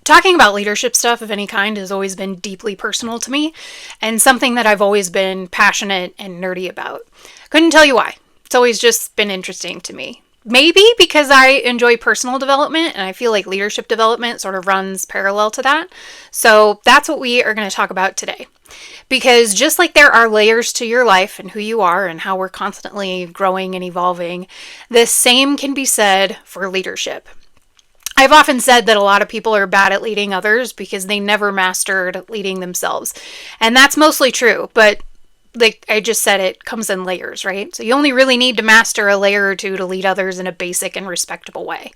Talking about leadership stuff of any kind has always been deeply personal to me and something that I've always been passionate and nerdy about. Couldn't tell you why. It's always just been interesting to me. Maybe because I enjoy personal development and I feel like leadership development sort of runs parallel to that. So that's what we are going to talk about today. Because just like there are layers to your life and who you are and how we're constantly growing and evolving, the same can be said for leadership. I've often said that a lot of people are bad at leading others because they never mastered leading themselves. And that's mostly true, but like I just said, it comes in layers, right? So you only really need to master a layer or two to lead others in a basic and respectable way.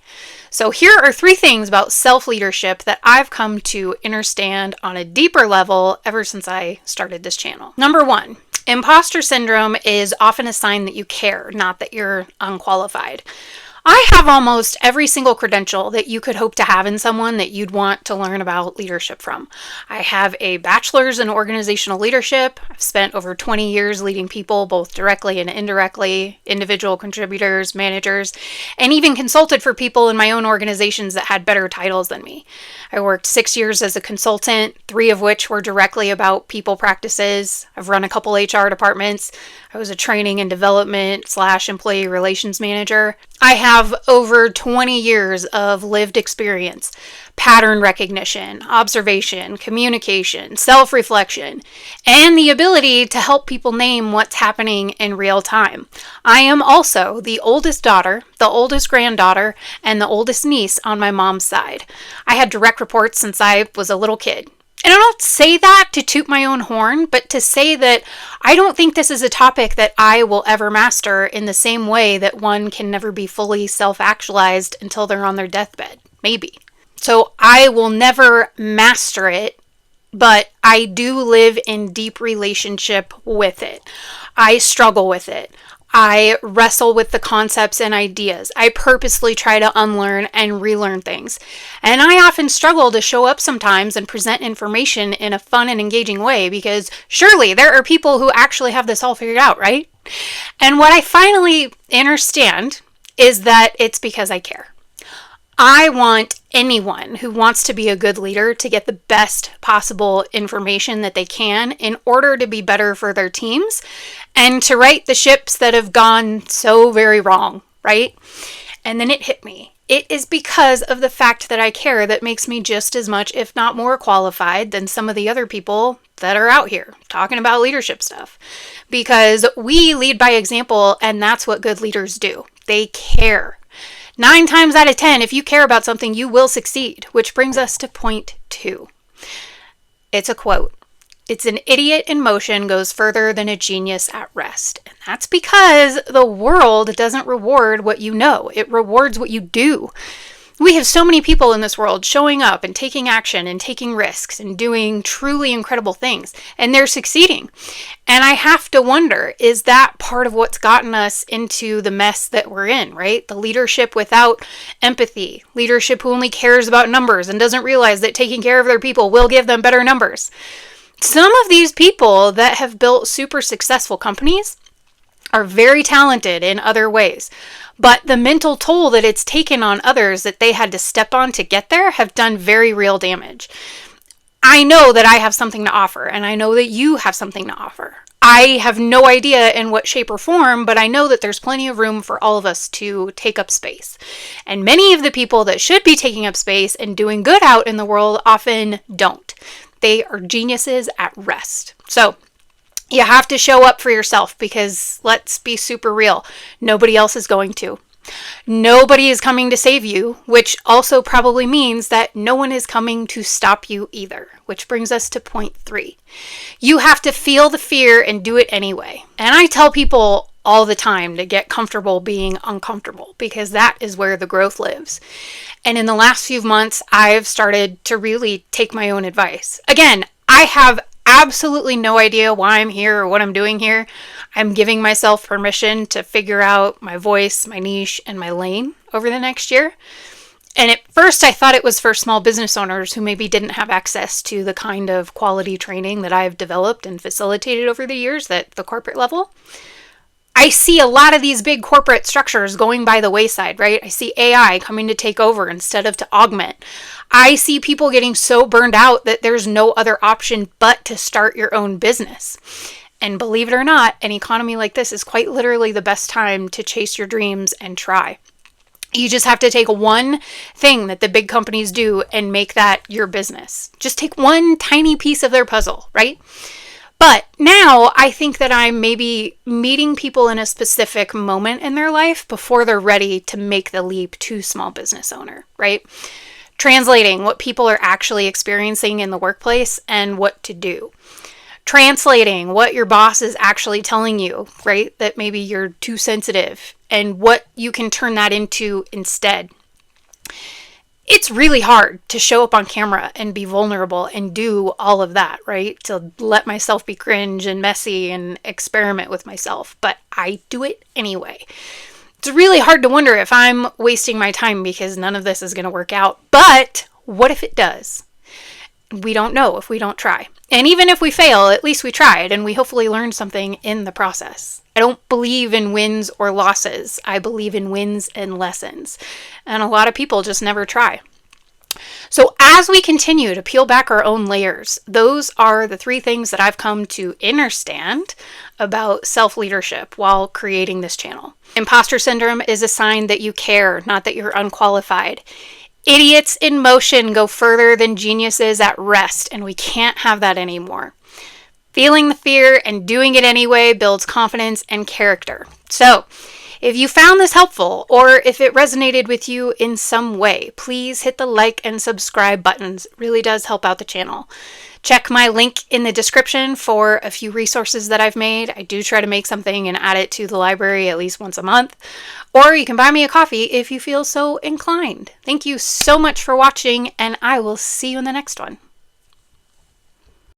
So here are 3 things about self-leadership that I've come to understand on a deeper level ever since I started this channel. Number 1, imposter syndrome is often a sign that you care, not that you're unqualified. I have almost every single credential that you could hope to have in someone that you'd want to learn about leadership from. I have a bachelor's in organizational leadership. I've spent over 20 years leading people, both directly and indirectly, individual contributors, managers, and even consulted for people in my own organizations that had better titles than me. I worked 6 years as a consultant, 3 of which were directly about people practices. I've run a couple HR departments. I was a training and development / employee relations manager. I have over 20 years of lived experience, pattern recognition, observation, communication, self-reflection, and the ability to help people name what's happening in real time. I am also the oldest daughter, the oldest granddaughter, and the oldest niece on my mom's side. I had direct reports since I was a little kid. And I don't say that to toot my own horn, but to say that I don't think this is a topic that I will ever master in the same way that one can never be fully self-actualized until they're on their deathbed. Maybe. So I will never master it, but I do live in deep relationship with it. I struggle with it. I wrestle with the concepts and ideas. I purposely try to unlearn and relearn things. And I often struggle to show up sometimes and present information in a fun and engaging way because surely there are people who actually have this all figured out, right? And what I finally understand is that it's because I care. I want anyone who wants to be a good leader to get the best possible information that they can in order to be better for their teams and to right the ships that have gone so very wrong, right? And then it hit me. It is because of the fact that I care that makes me just as much, if not more qualified than some of the other people that are out here talking about leadership stuff. Because we lead by example, and that's what good leaders do. They care. 9 times out of 10, if you care about something, you will succeed, which brings us to point 2. It's a quote. It's an idiot in motion goes further than a genius at rest. And that's because the world doesn't reward what you know. It rewards what you do. We have so many people in this world showing up and taking action and taking risks and doing truly incredible things, and they're succeeding. And I have to wonder, is that part of what's gotten us into the mess that we're in, right? The leadership without empathy, leadership who only cares about numbers and doesn't realize that taking care of their people will give them better numbers. Some of these people that have built super successful companies are very talented in other ways, but the mental toll that it's taken on others that they had to step on to get there have done very real damage. I know that I have something to offer, and I know that you have something to offer. I have no idea in what shape or form, but I know that there's plenty of room for all of us to take up space. And many of the people that should be taking up space and doing good out in the world often don't. They are geniuses at rest. So you have to show up for yourself because let's be super real. Nobody else is going to. Nobody is coming to save you, which also probably means that no one is coming to stop you either, which brings us to point 3. You have to feel the fear and do it anyway. And I tell people all the time to get comfortable being uncomfortable because that is where the growth lives. And in the last few months, I've started to really take my own advice. Again, I have absolutely no idea why I'm here or what I'm doing here. I'm giving myself permission to figure out my voice, my niche, and my lane over the next year. And at first I thought it was for small business owners who maybe didn't have access to the kind of quality training that I've developed and facilitated over the years at the corporate level. I see a lot of these big corporate structures going by the wayside, right? I see AI coming to take over instead of to augment. I see people getting so burned out that there's no other option but to start your own business. And believe it or not, an economy like this is quite literally the best time to chase your dreams and try. You just have to take one thing that the big companies do and make that your business. Just take one tiny piece of their puzzle, right? But now I think that I'm maybe meeting people in a specific moment in their life before they're ready to make the leap to small business owner, right? Translating what people are actually experiencing in the workplace and what to do. Translating what your boss is actually telling you, right? That maybe you're too sensitive and what you can turn that into instead. It's really hard to show up on camera and be vulnerable and do all of that, right? To let myself be cringe and messy and experiment with myself, but I do it anyway. It's really hard to wonder if I'm wasting my time because none of this is going to work out, but what if it does? We don't know if we don't try. And even if we fail, at least we tried and we hopefully learned something in the process. I don't believe in wins or losses. I believe in wins and lessons. And a lot of people just never try. So as we continue to peel back our own layers, those are the 3 things that I've come to understand about self-leadership while creating this channel. Imposter syndrome is a sign that you care, not that you're unqualified. Idiots in motion go further than geniuses at rest, and we can't have that anymore. Feeling the fear and doing it anyway builds confidence and character. So, if you found this helpful, or if it resonated with you in some way, please hit the like and subscribe buttons. It really does help out the channel. Check my link in the description for a few resources that I've made. I do try to make something and add it to the library at least once a month. Or you can buy me a coffee if you feel so inclined. Thank you so much for watching, and I will see you in the next one.